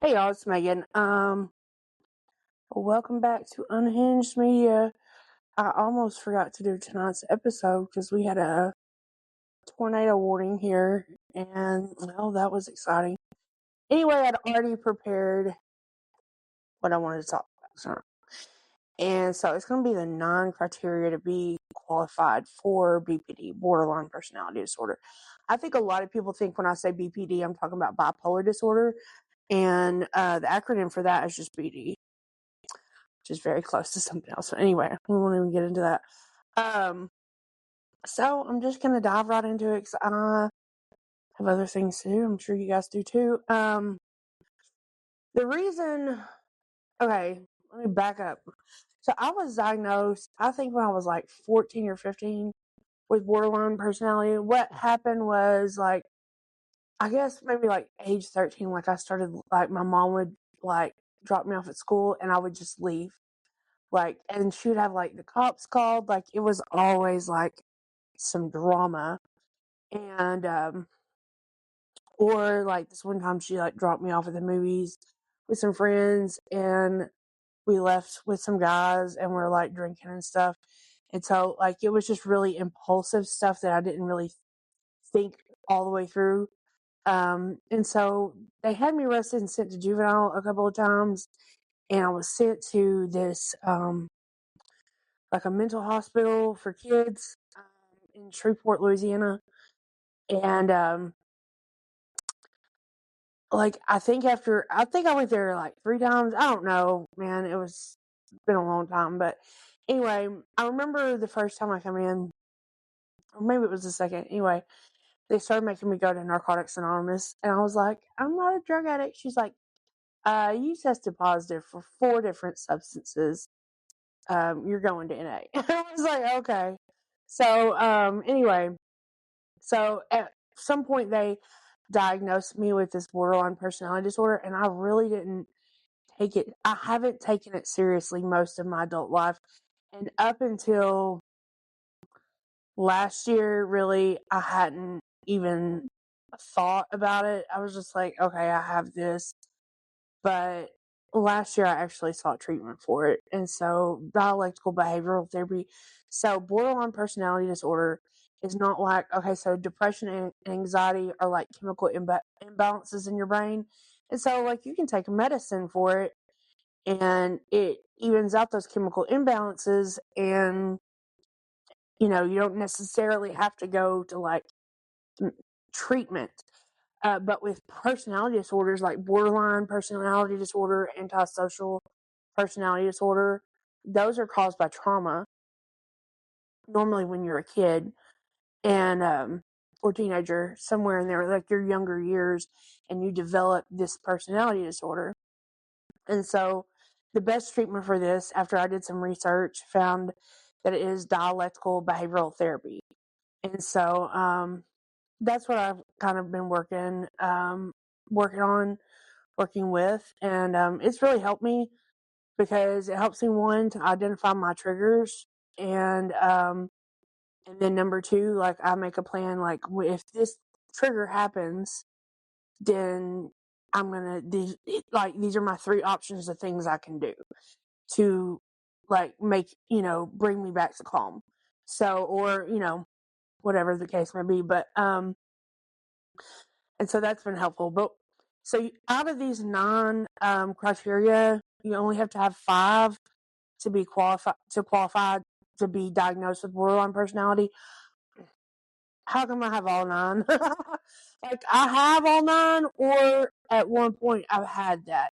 Hey y'all, it's Megan. Welcome back to Unhinged Media. I almost forgot to do tonight's episode because we had a tornado warning here, and well, that was exciting. Anyway, I'd already prepared what I wanted to talk about, and so it's going to be the 9 criteria to be qualified for BPD, borderline personality disorder. I think a lot of people think when I say BPD, I'm talking about bipolar disorder, and the acronym for that is just BD. Which is very close to something else. But anyway, we won't even get into that. So I'm just gonna dive right into it because I have other things to do. I'm sure you guys do too. The reason, okay, let me back up. So I was diagnosed, I think when I was like 14 or 15 with borderline personality. What happened was like, I guess maybe like age 13, like I started, like my mom would like drop me off at school and I would just leave. Like, and she would have like the cops called. Like, it was always like some drama. And, or like this one time she like dropped me off at the movies with some friends and we left with some guys and we're like drinking and stuff. And so, like, it was just really impulsive stuff that I didn't really think all the way through. And so they had me arrested and sent to juvenile a couple of times. And I was sent to this, like a mental hospital for kids in Shreveport, Louisiana. And like I think I went there like 3 times. I don't know, man. It's been a long time, but anyway, I remember the first time I come in, or maybe it was the second. Anyway, they started making me go to Narcotics Anonymous, and I was like, "I'm not a drug addict." She's like, "You tested positive for 4 different substances. You're going to NA." I was like, "Okay." So anyway, so at some point they diagnosed me with this borderline personality disorder, and I really didn't take it. I haven't taken it seriously most of my adult life. And up until last year, really, I hadn't even thought about it. I was just like, okay, I have this. But last year, I actually sought treatment for it. And so, dialectical behavioral therapy. So, borderline personality disorder is not like, okay, so depression and anxiety are like chemical imbalances in your brain. And so, like, you can take medicine for it and it evens out those chemical imbalances. And, you don't necessarily have to go to like treatment. But with personality disorders like borderline personality disorder, antisocial personality disorder, those are caused by trauma, normally when you're a kid and or teenager, somewhere in there, like your younger years, and you develop this personality disorder. And so the best treatment for this, after I did some research, found that it is dialectical behavioral therapy. And so that's what I've kind of been working with. And it's really helped me because it helps me, one, to identify my triggers. And then number 2, like I make a plan, like if this trigger happens, then I'm gonna these are my 3 options of things I can do to like bring me back to calm. So, or whatever the case may be, but and so that's been helpful. But so out of these 9 criteria, you only have to have 5 to be qualified to be diagnosed with borderline personality. How come I have all 9? Like I have all 9, or at one point I've had that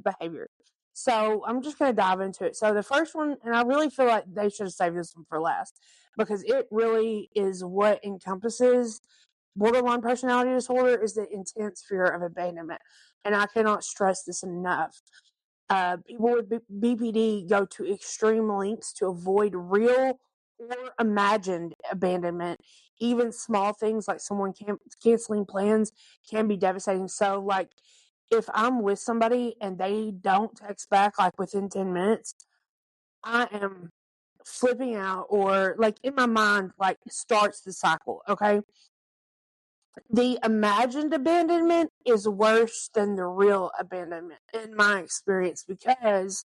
behavior. So I'm just going to dive into it. So the first one, and I really feel like they should have saved this one for last because it really is what encompasses borderline personality disorder, is the intense fear of abandonment. And I cannot stress this enough. People with BPD go to extreme lengths to avoid real or imagined abandonment. Even small things like someone canceling plans can be devastating. So, like, if I'm with somebody and they don't text back like within 10 minutes, I am flipping out, or like in my mind, like starts the cycle. Okay. the imagined abandonment is worse than the real abandonment in my experience, because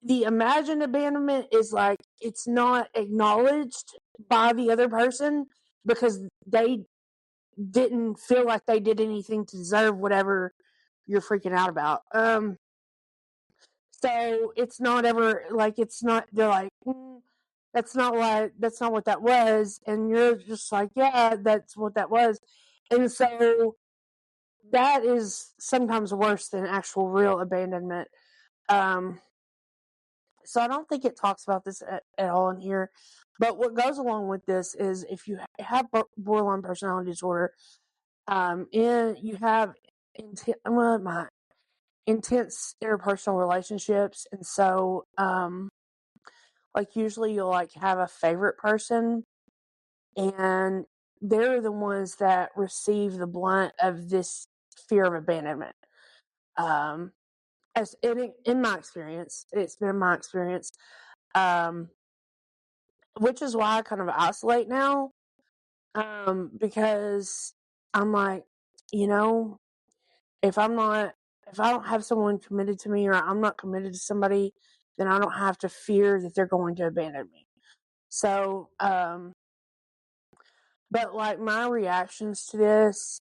the imagined abandonment is like, it's not acknowledged by the other person because they didn't feel like they did anything to deserve whatever you're freaking out about. So it's not ever like, it's not, they're like, that's not what that was. And you're just like, yeah, that's what that was. And so that is sometimes worse than actual real abandonment. Um, so I don't think it talks about this at all in here. But what goes along with this is if you have borderline personality disorder, and you have intense interpersonal relationships, and so like usually you'll like have a favorite person, and they're the ones that receive the blunt of this fear of abandonment. As in my experience, it's been my experience, um, which is why I kind of isolate now, because I'm like, you know, if I'm not, if I don't have someone committed to me, or I'm not committed to somebody, then I don't have to fear that they're going to abandon me. So, but like my reactions to this,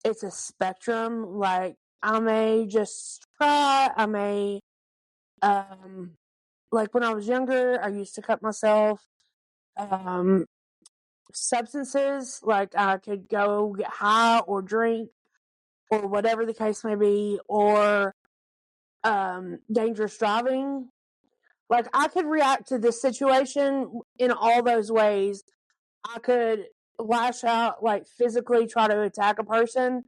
it's a spectrum. Like I may just cry. I may, like when I was younger, I used to cut myself. Um, Substances, like I could go get high or drink or whatever the case may be, or dangerous driving. Like I could react to this situation in all those ways. I could lash out, like physically try to attack a person,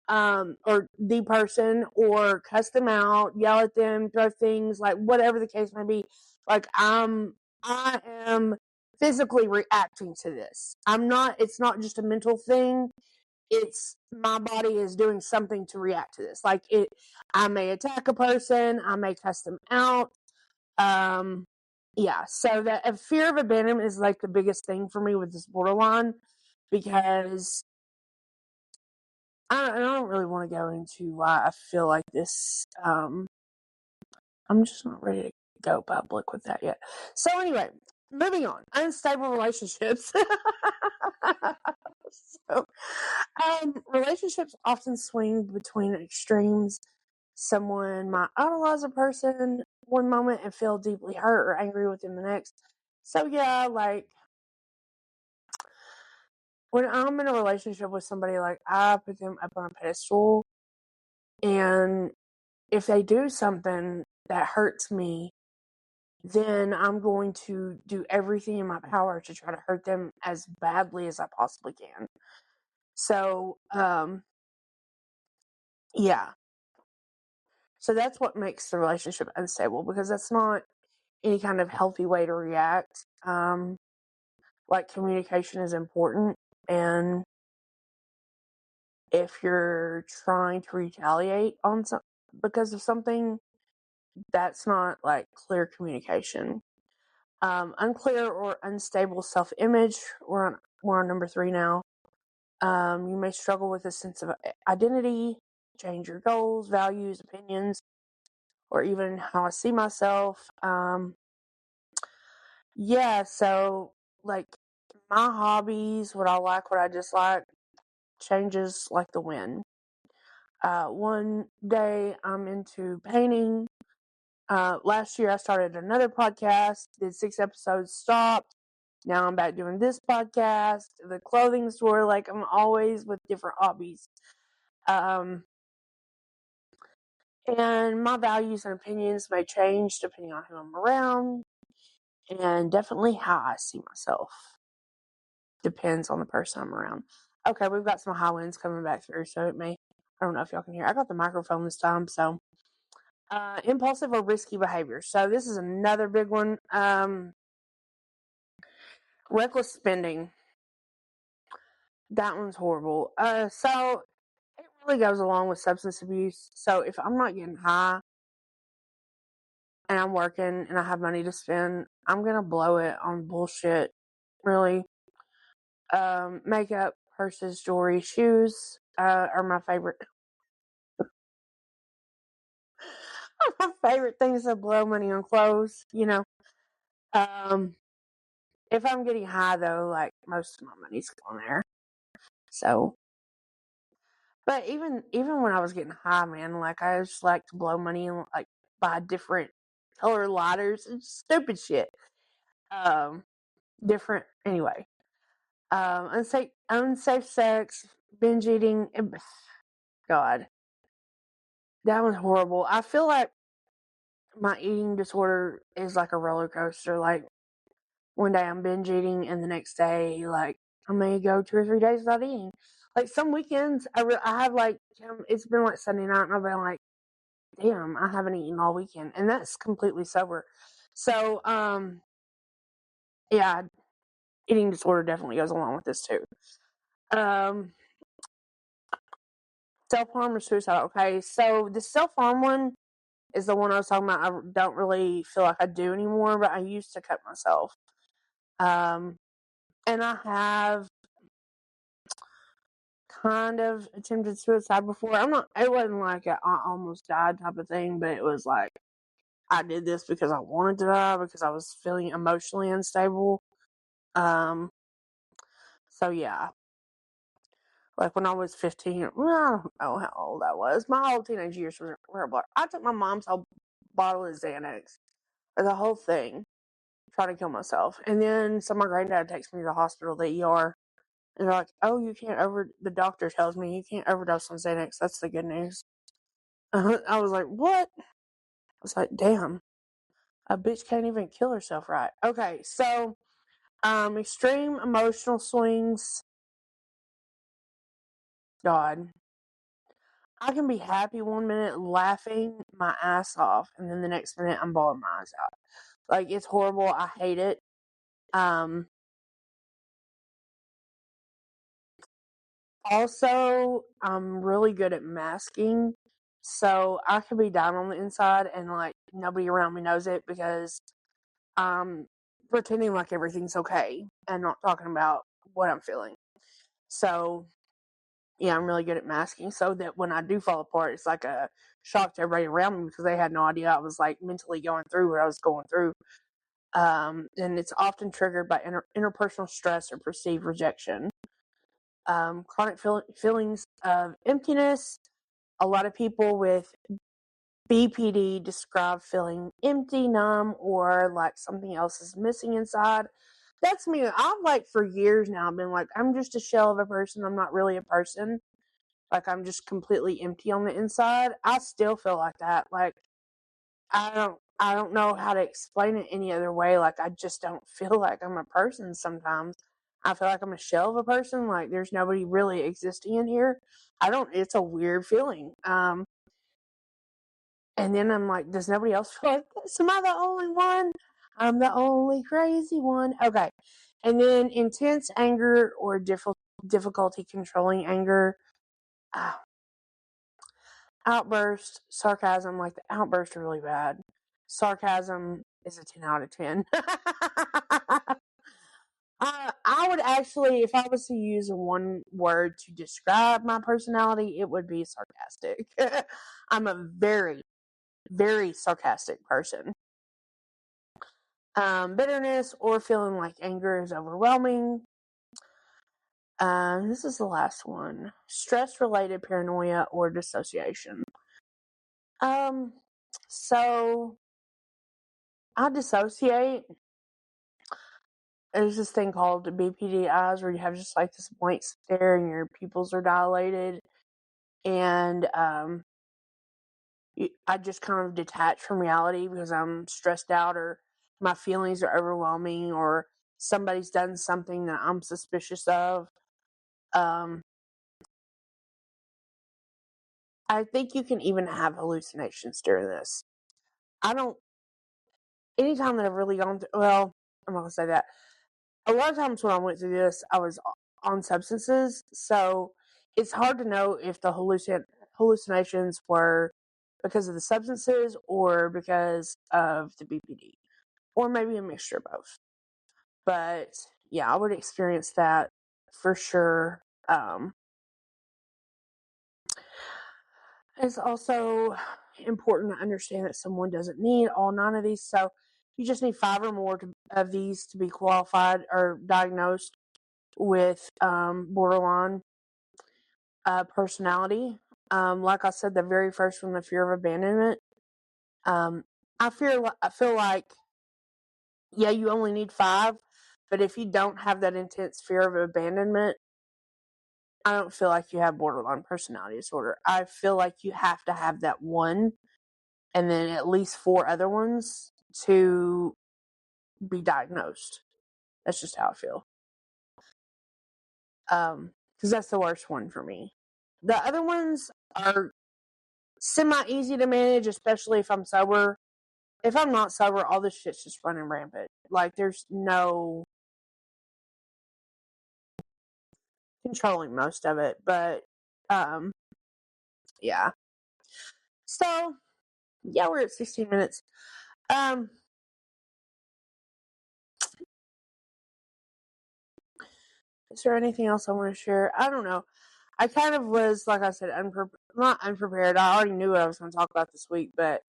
or the person, or cuss them out, yell at them, throw things, like whatever the case may be. Like I am physically reacting to this. I'm not, it's not just a mental thing. It's my body is doing something to react to this. Like I may attack a person, I may cuss them out. Yeah, so that a fear of abandonment is like the biggest thing for me with this borderline, because I don't really want to go into why I feel like this. I'm just not ready to go public with that yet. So anyway, moving on. Unstable relationships. So, relationships often swing between extremes. Someone might idolize a person one moment and feel deeply hurt or angry with them the next. So yeah, like when I'm in a relationship with somebody, like I put them up on a pedestal, and if they do something that hurts me, then I'm going to do everything in my power to try to hurt them as badly as I possibly can. So, yeah. So that's what makes the relationship unstable, because that's not any kind of healthy way to react. Like communication is important, and if you're trying to retaliate on some because of something, that's not like clear communication. Unclear or unstable self-image. We're on number 3 now. You may struggle with a sense of identity, change your goals, values, opinions, or even how I see myself. Yeah, so like my hobbies, what I like, what I dislike, changes like the wind. One day I'm into painting. Last year I started another podcast, did 6 episodes, stopped. Now I'm back doing this podcast, the clothing store. Like I'm always with different hobbies. Um, and my values and opinions may change depending on who I'm around, and definitely how I see myself depends on the person I'm around. Okay, we've got some high winds coming back through, so it may, I don't know if y'all can hear. I got the microphone this time, so impulsive or risky behavior. So this is another big one. Reckless spending. That one's horrible. So it really goes along with substance abuse. So if I'm not getting high and I'm working and I have money to spend, I'm gonna blow it on bullshit. Really. Makeup, purses, jewelry, shoes are my favorite. My favorite things to blow money on clothes, you know. Um, if I'm getting high though, like most of my money's going there. So, but even when I was getting high, man, like I just like to blow money and like buy different color lighters and stupid shit. Um, different anyway. Unsafe sex, binge eating. God, that was horrible. I feel like my eating disorder is like a roller coaster. Like one day I'm binge eating, and the next day, like I may go 2 or 3 days without eating. Like some weekends, I have like it's been like Sunday night, and I've been like, damn, I haven't eaten all weekend, and that's completely sober. So, yeah, eating disorder definitely goes along with this too. Um, self harm or suicide. Okay, so the self harm one is the one I was talking about. I don't really feel like I do anymore, but I used to cut myself. Um, and I have kind of attempted suicide before. It wasn't like I almost died type of thing, but it was like I did this because I wanted to die because I was feeling emotionally unstable. Um, so yeah, like when I was 15, well, I don't know how old I was. My whole teenage years were a blur. I took my mom's whole bottle of Xanax, the whole thing, trying to kill myself. And then so my granddad takes me to the hospital, the ER, and they're like, "Oh, the doctor tells me you can't overdose on Xanax. That's the good news." I was like, "What?" I was like, "Damn, a bitch can't even kill herself right." Okay, so extreme emotional swings. God, I can be happy one minute, laughing my ass off, and then the next minute I'm bawling my eyes out. Like it's horrible. I hate it. Um, Also, I'm really good at masking. So I could be down on the inside and like nobody around me knows it because I'm pretending like everything's okay and not talking about what I'm feeling. So yeah, I'm really good at masking so that when I do fall apart, it's like a shock to everybody around me because they had no idea I was like mentally going through what I was going through. And it's often triggered by interpersonal stress or perceived rejection. Chronic feelings of emptiness. A lot of people with BPD describe feeling empty, numb, or like something else is missing inside. That's me. I've like for years now been like, I'm just a shell of a person. I'm not really a person. Like I'm just completely empty on the inside. I still feel like that. Like I don't know how to explain it any other way. Like I just don't feel like I'm a person sometimes. I feel like I'm a shell of a person. Like there's nobody really existing in here. I don't. It's a weird feeling. And then I'm like, does nobody else feel like this? Am I the only one? I'm the only crazy one. Okay. And then intense anger or difficulty controlling anger. Uh, Outburst, sarcasm, like the outbursts are really bad. Sarcasm is a 10 out of 10. I would actually, if I was to use one word to describe my personality, it would be sarcastic. I'm a very, very sarcastic person. Bitterness or feeling like anger is overwhelming. This is the last one. Stress related paranoia or dissociation. Um, so I dissociate. There's this thing called BPD eyes where you have just like this blank stare and your pupils are dilated. And I just kind of detach from reality because I'm stressed out or my feelings are overwhelming or somebody's done something that I'm suspicious of. Um, I think you can even have hallucinations during this. I don't, anytime that I've really gone through, well, I'm not going to say that. A lot of times when I went through this, I was on substances. So it's hard to know if the hallucinations were because of the substances or because of the BPD, or maybe a mixture of both. But yeah, I would experience that for sure. It's also important to understand that someone doesn't need all 9 of these. So you just need 5 or more of these to be qualified or diagnosed with borderline personality. Like I said, the very first one, the fear of abandonment. I feel like, yeah, you only need 5, but if you don't have that intense fear of abandonment, I don't feel like you have borderline personality disorder. I feel like you have to have that one and then at least 4 other ones to be diagnosed. That's just how I feel. Because that's the worst one for me. The other ones are semi easy to manage, especially if I'm sober. If I'm not sober, all this shit's just running rampant. Like, there's no controlling most of it. But, yeah. So, yeah, we're at 16 minutes. Is there anything else I want to share? I don't know. I kind of was, like I said, not unprepared. I already knew what I was going to talk about this week, but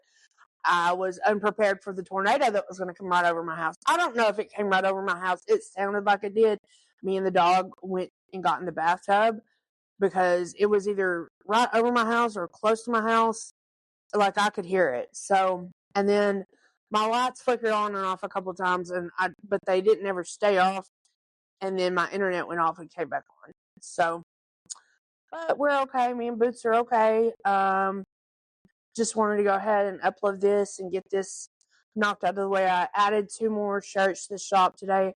I was unprepared for the tornado that was going to come right over my house. I don't know if it came right over my house. It sounded like it did. Me and the dog went and got in the bathtub because it was either right over my house or close to my house. Like, I could hear it. So, and then my lights flickered on and off a couple of times, but they didn't ever stay off. And then my internet went off and came back on. So, but we're okay. Me and Boots are okay. Just wanted to go ahead and upload this and get this knocked out of the way. I added 2 more shirts to the shop today.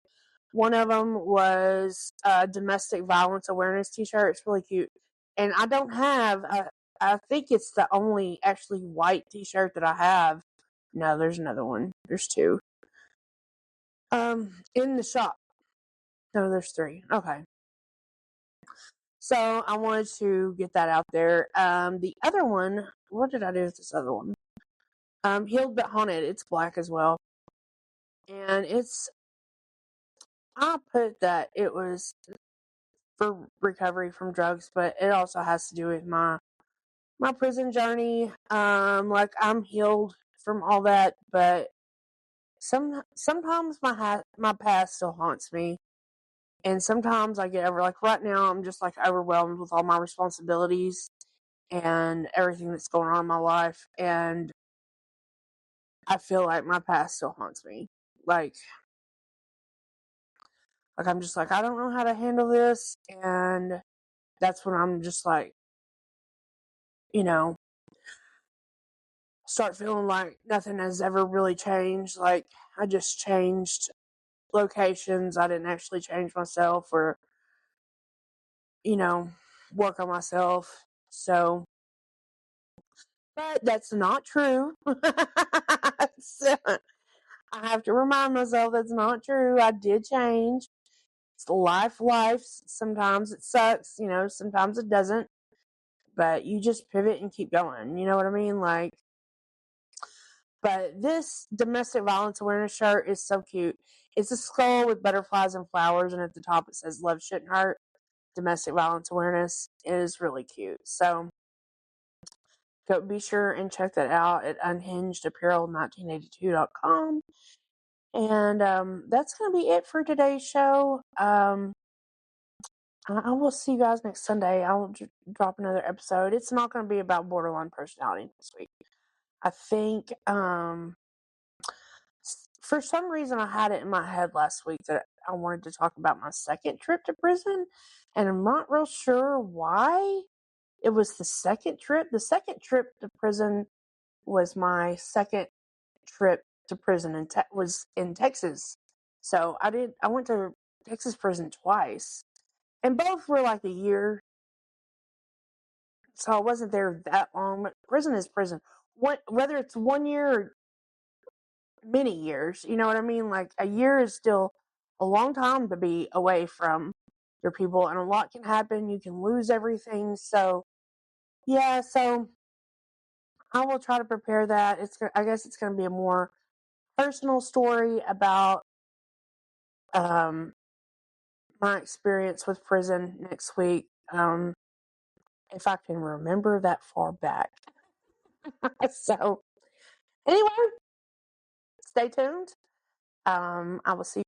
One of them was a domestic violence awareness t-shirt. It's really cute. And I don't have, I think it's the only actually white t-shirt that I have. No, there's another one. There's 2. In the shop. No, there's 3. Okay. So I wanted to get that out there. The other one, what did I do with this other one? Healed but Haunted. It's black as well. And I put that it was for recovery from drugs, but it also has to do with my prison journey. Like, I'm healed from all that, but sometimes my past still haunts me. And sometimes I get like right now I'm just like overwhelmed with all my responsibilities and everything that's going on in my life, and I feel like my past still haunts me. Like I'm just like, I don't know how to handle this, and that's when I'm just like, you know, start feeling like nothing has ever really changed. Like, I just changed locations. I didn't actually change myself or, you know, work on myself. So, but that's not true. So, I have to remind myself that's not true. I did change. It's life. Sometimes it sucks, sometimes it doesn't. But you just pivot and keep going. You know what I mean? Like, but this domestic violence awareness shirt is so cute. It's a skull with butterflies and flowers, and at the top it says "Love Shouldn't Hurt." Domestic violence awareness is really cute. So go be sure and check that out at unhingedapparel1982.com. And that's going to be it for today's show. I will see you guys next Sunday. I will drop another episode. It's not going to be about borderline personality this week. I think for some reason I had it in my head last week that I wanted to talk about my second trip to prison, and I'm not real sure why it was the second trip. The second trip to prison was my second trip to prison was in Texas. So I went to Texas prison twice, and both were like a year. So I wasn't there that long, but prison is prison. Whether it's 1 year or many years, you know what I mean? Like, a year is still a long time to be away from your people, and a lot can happen. You can lose everything. So, yeah, so I will try to prepare that. I guess it's going to be a more personal story about, um, my experience with prison next week. If I can remember that far back. So, anyway, stay tuned. I will see